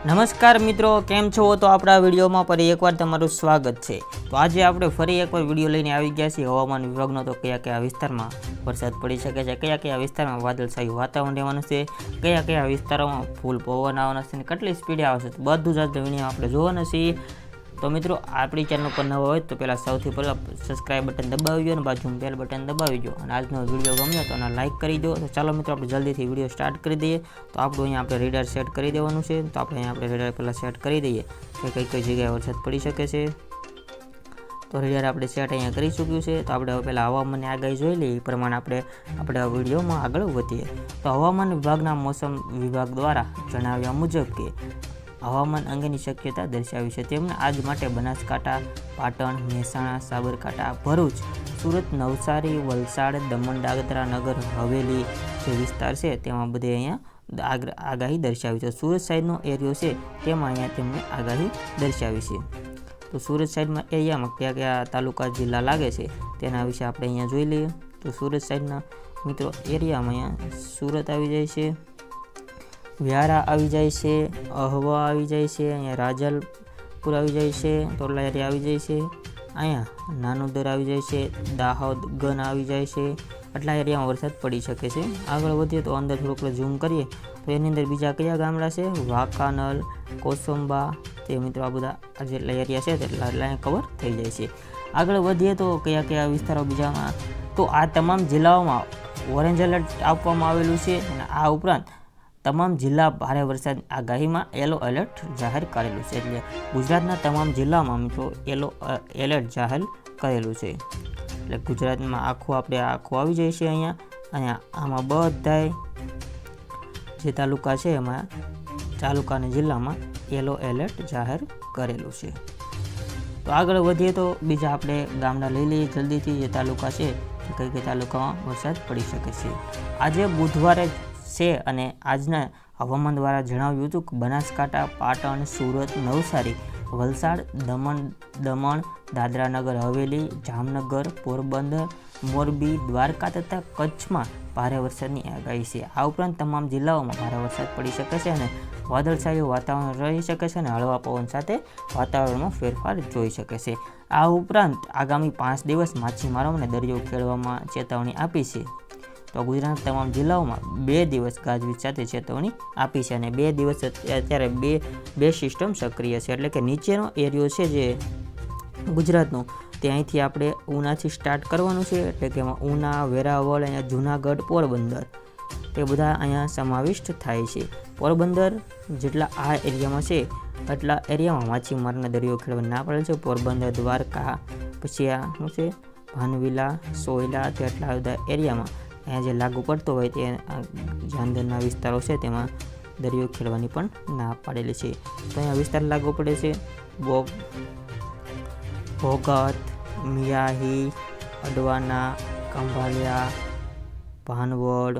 નમસ્કાર મિત્રો, કેમ છો? તો આપણા વિડીયોમાં ફરી એકવાર તમારું સ્વાગત છે। તો આજે આપણે ફરી એકવાર વિડીયો લઈને આવી ગયા છીએ હવામાન વિભાગનો। તો કયા વિસ્તારમાં વરસાદ પડી શકે છે, કયા વિસ્તારમાં વાદળછાયું વાતાવરણ રહેવાનું છે, કયા વિસ્તારોમાં ફૂલ પવન આવવાનો છે અને કેટલી સ્પીડે આવશે, તો બધું જ આજના વિડીયોમાં આપણે જોવાના છીએ। તો મિત્રો, આપણી ચેનલ પર નવા હોય તો પહેલાં સૌથી પહેલાં સબસ્ક્રાઇબ બટન દબાવી દો અને બાજુમાં બેલ બટન દબાવી દો અને આજનો વિડીયો ગમ્યો તો એને લાઇક કરી દો। તો ચાલો મિત્રો, આપણે જલ્દીથી વિડીયો સ્ટાર્ટ કરી દઈએ। તો આપણું અહીંયા આપણે રેડાર સેટ કરી દેવાનું છે। તો આપણે રેડાર પહેલાં સેટ કરી દઈએ કે કઈ જગ્યાએ વરસાદ પડી શકે છે। તો રેડાર આપણે સેટ અહીંયા કરી ચૂક્યું છે। તો આપણે હવે પહેલાં હવામાનની આગાહી જોઈ લઈએ, એ પ્રમાણે આપણે આ વિડીયોમાં આગળ વધીએ। તો હવામાન વિભાગના મોસમ વિભાગ દ્વારા જણાવ્યા મુજબ કે હવામાન અંગેની શક્યતા દર્શાવી છે। તેમણે આજ માટે બનાસકાંઠા, પાટણ, મહેસાણા, સાબરકાંઠા, ભરૂચ, સુરત, નવસારી, વલસાડ, દમણ, દાદરા નગર હવેલી જે વિસ્તાર છે તેમાં બધે અહીંયા આગાહી દર્શાવી છે। સુરત સાઈડનો એરિયો છે તેમાં અહીંયા તેમને આગાહી દર્શાવી છે। તો સુરત સાઈડમાં એરિયામાં કયા તાલુકા જિલ્લા લાગે છે તેના વિશે આપણે અહીંયા જોઈ લઈએ। તો સુરત સાઈડના મિત્રો એરિયામાં અહીંયા સુરત આવી જાય છે, વ્યારા આવી જાય છે, અહવા આવી જાય છે, અહીંયા રાજાલપુર આવી જાય છે, તોરલારી આવી જાય છે, અહીંયા નાનોદર આવી જાય છે, દાહોદ ગન આવી જાય છે। આટલા એરિયામાં વરસાદ પડી શકે છે। આગળ વધીએ તો અંદર થોડુંક ઝૂમ કરીએ તો એની અંદર બીજા કયા ગામડા છે, વાંકાનલ, કોસંબા, તે મિત્રો આ બધા જેટલા એરિયા છે તેટલા અહીંયા કવર થઈ જાય છે। આગળ વધીએ તો કયા વિસ્તારો બીજામાં, તો આ તમામ જિલ્લાઓમાં ઓરેન્જ એલર્ટ આપવામાં આવેલું છે અને આ ઉપરાંત તમામ જિલ્લા ભારે વરસાદ આગાહીમાં યલો એલર્ટ જાહેર કરેલું છે। એટલે ગુજરાતના તમામ જિલ્લામાં મિત્રો યલો એલર્ટ જાહેર કરેલું છે। એટલે ગુજરાતમાં આખું આવી જાય છે અહીંયા આમાં બધાય જે તાલુકા છે એમાં તાલુકાના જિલ્લામાં યલો એલર્ટ જાહેર કરેલું છે। તો આગળ વધીએ તો બીજા આપણે ગામડા લઈ લઈએ જલ્દીથી, જે તાલુકા છે કઈ તાલુકામાં વરસાદ પડી શકે છે। આજે બુધવારે છે અને આજના હવામાન દ્વારા જણાવ્યું હતું કે બનાસકાંઠા, પાટણ, સુરત, નવસારી, વલસાડ, દમણ, દાદરા નગર હવેલી, જામનગર, પોરબંદર, મોરબી, દ્વારકા તથા કચ્છમાં ભારે વરસાદની આગાહી છે। આ ઉપરાંત તમામ જિલ્લાઓમાં ભારે વરસાદ પડી શકે છે અને વાદળછાયું વાતાવરણ રહી શકે છે અને હળવા પવન સાથે વાતાવરણમાં ફેરફાર જોઈ શકે છે। આ ઉપરાંત આગામી 5 દિવસ માછીમારોને દરિયો ખેડવામાં ચેતવણી આપી છે। તો ગુજરાતના તમામ જિલ્લાઓમાં 2 દિવસ ગાજવીજ સાથે ચેતવણી આપી છે અને 2 દિવસ અત્યારે બે સિસ્ટમ સક્રિય છે। એટલે કે નીચેનો એરિયો છે જે ગુજરાતનો તે અહીંથી આપણે ઉનાથી સ્ટાર્ટ કરવાનું છે। એટલે કે એમાં ઉના, વેરાવળ, અહીંયા જૂનાગઢ, પોરબંદર તે બધા અહીંયા સમાવિષ્ટ થાય છે। પોરબંદર જેટલા આ એરિયામાં છે એટલા એરિયામાં માછીમારને દરિયો ખેડવા ના પડે છે। પોરબંદર, દ્વારકા, પછી આ શું છે ભાનવીલા, સોયલા, તેટલા બધા એરિયામાં અહીંયા જે લાગુ પડતો હોય તે જે અંદરના વિસ્તારો છે તેમાં દરિયો ખેડવાની પણ ના પાડેલી છે। તો અહીંયા વિસ્તાર લાગુ પડે છે ભોગત, મિયાહી, અડવાના, કંભાલિયા, ભાનવડ,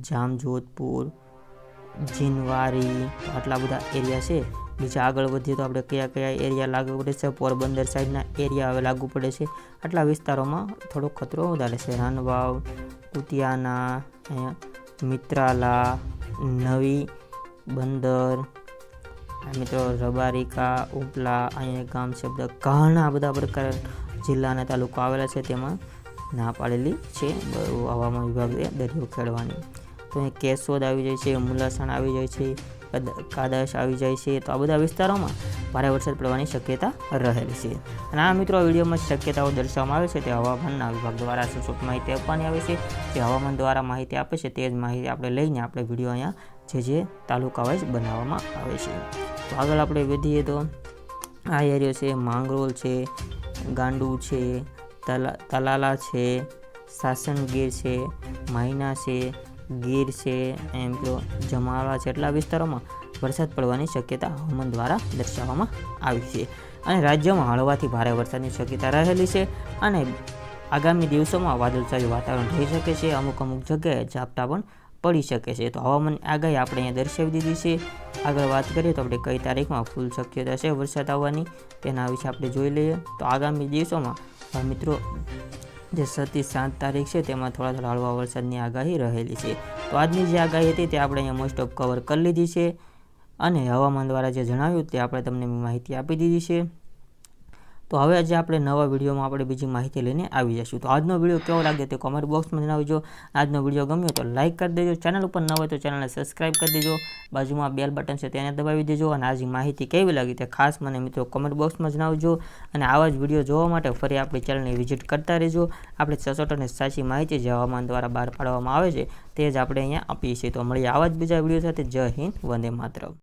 જામજોધપુર, જીનવારી, આટલા બધા એરિયા છે। બીજા આગળ વધીએ તો આપણે કયા એરિયા લાગુ પડે છે, પોરબંદર સાઈડના એરિયા હવે લાગુ પડે છે। આટલા વિસ્તારોમાં થોડો ખતરો વધારે છે। રાનવાવ, કુતિયાના, મિત્રાલા, નવી બંદર, મિત્રો રબારિકા, ઉપલા, અહીંયા ગામ છે, બધા ઘણા બધા પ્રકાર જિલ્લાના તાલુકા આવેલા છે તેમાં ના પાડેલી છે હવામાન વિભાગે દરિયો ખેડવાની। તો અહીંયા કેશોદ આવી જાય છે, મુલાસણ આવી જાય છે, કાદાશ આવી જાય છે। તો આ બધા વિસ્તારોમાં ભારે વરસાદ પડવાની શક્યતા રહેલી છે। અને આ મિત્રો વિડીયોમાં શક્યતાઓ દર્શાવવામાં આવે છે તે હવામાનના વિભાગ દ્વારા સચોટ માહિતી આપવાની આવે છે। જે હવામાન દ્વારા માહિતી આપે છે તે જ માહિતી આપણે લઈને આપણે વિડીયો અહીંયા જે તાલુકા વાઇઝ બનાવવામાં આવે છે। તો આગળ આપણે વધીએ તો આ એરિયો છે માંગરોળ છે, ગાંડુ છે, તલાલા છે, સાસણગીર છે, માયના છે, ગીર છે, એમ તો જમાળા છે, એટલા વિસ્તારોમાં વરસાદ પડવાની શક્યતા હવામાન દ્વારા દર્શાવવામાં આવી છે। અને રાજ્યમાં હળવાથી ભારે વરસાદની શક્યતા રહેલી છે અને આગામી દિવસોમાં વાદળછાયું વાતાવરણ રહી શકે છે। અમુક જગ્યાએ ઝાપટા પણ પડી શકે છે। તો હવામાન આગાહી આપણે અહીંયા દર્શાવી દીધી છે। આગળ વાત કરીએ તો આપણે કઈ તારીખમાં ફૂલ શક્યતા છે વરસાદ આવવાની તેના વિશે આપણે જોઈ લઈએ। તો આગામી દિવસોમાં મિત્રો જે 7 તારીખ છે તેમાં થોડા હળવા વરસાદની આગાહી રહેલી છે। તો આજની જે આગાહી હતી તે આપણે અહીંયા મોસ્ટ ઓફ કવર કરી લીધી છે। અને હવામાન દ્વારા જે જણાવ્યું તે આપણે તમને માહિતી આપી દીધી છે. તો હવે આજે આપણે નવા વિડીયોમાં આપણે બીજી માહિતી લઈને આવી જઈશું. તો આજનો વિડીયો કેવો લાગે તે કોમેન્ટ બોક્સમાં જણાવજો. આજનો વિડીયો ગમ્યો તો લાઇક કરી દેજો. ચેનલ ઉપર ન હોય તો ચેનલને સબસ્ક્રાઈબ કરી દેજો. બાજુમાં બેલ બટન છે તેને દબાવી દેજો. અને આજની માહિતી કેવી લાગી તે ખાસ મને મિત્રો કોમેન્ટ બોક્સમાં જણાવજો. અને આવા જ વિડીયો જોવા માટે ફરી આપણી ચેનલને વિઝિટ કરતા રહેજો. આપણે સચોટ અને સાચી માહિતી જે હવામાન દ્વારા બહાર પાડવામાં આવે છે તે જ આપણે અહીંયા આપીએ છીએ. તો મળીએ આવા જ બીજા વિડીયો સાથે. જય હિન્દ, વંદે માતરમ.